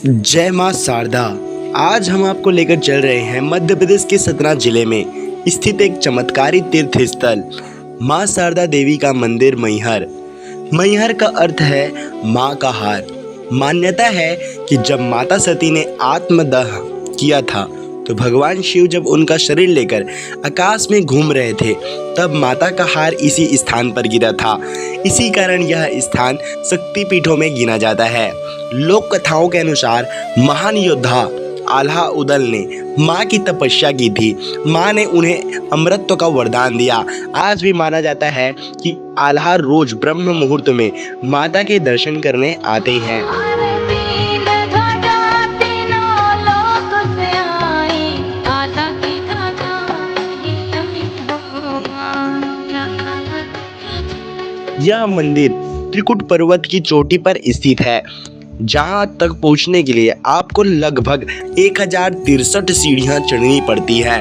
जय मां शारदा। आज हम आपको लेकर चल रहे हैं मध्य प्रदेश के सतना जिले में स्थित एक चमत्कारी तीर्थ स्थल मां शारदा देवी का मंदिर मैहर। मैहर का अर्थ है मां का हार। मान्यता है कि जब माता सती ने आत्मदाह किया था तो भगवान शिव जब उनका शरीर लेकर आकाश में घूम रहे थे तब माता का हार इसी स्थान पर गिरा था। इसी कारण यह स्थान शक्तिपीठों में गिना जाता है। लोक कथाओं के अनुसार महान योद्धा आल्हा उदल ने माँ की तपस्या की थी। माँ ने उन्हें अमृतत्व का वरदान दिया। आज भी माना जाता है कि आल्हा रोज ब्रह्म मुहूर्त में माता के दर्शन करने आते हैं। यह मंदिर त्रिकुट पर्वत की चोटी पर स्थित है, जहां तक पहुंचने के लिए आपको लगभग 1063 सीढ़ियां चढ़नी पड़ती है।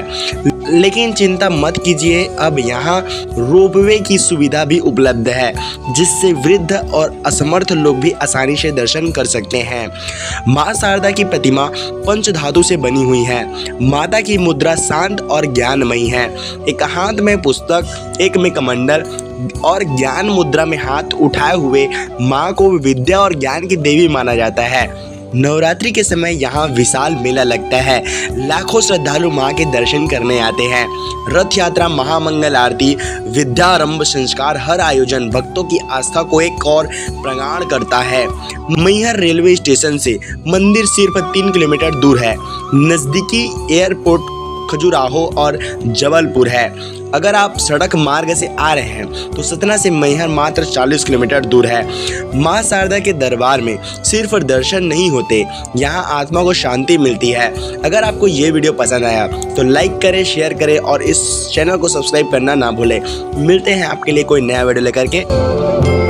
लेकिन चिंता मत कीजिए, अब यहां रोपवे की सुविधा भी उपलब्ध है, जिससे वृद्ध और असमर्थ लोग भी आसानी से दर्शन कर सकते हैं। मां शारदा की प्रतिमा पंचधातु से बनी हुई है। माता की मुद्रा शांत और ज्ञानमयी है। एक हाथ में पुस्तक, एक में कमंडल और ज्ञान मुद्रा में हाथ उठाए हुए माँ को विद्या और ज्ञान की देवी माना जाता है। नवरात्रि के समय यहाँ विशाल मेला लगता है। लाखों श्रद्धालु माँ के दर्शन करने आते हैं। रथ यात्रा, महामंगल आरती, विद्यारंभ संस्कार, हर आयोजन भक्तों की आस्था को एक और प्रगाढ़ करता है। मैहर रेलवे स्टेशन से मंदिर सिर्फ 3 किलोमीटर दूर है। नज़दीकी एयरपोर्ट खजुराहो और जबलपुर है। अगर आप सड़क मार्ग से आ रहे हैं तो सतना से मैहर मात्र 40 किलोमीटर दूर है। मां शारदा के दरबार में सिर्फ दर्शन नहीं होते, यहां आत्मा को शांति मिलती है। अगर आपको ये वीडियो पसंद आया तो लाइक करें, शेयर करें और इस चैनल को सब्सक्राइब करना ना भूलें। मिलते हैं आपके लिए कोई नया वीडियो लेकर के।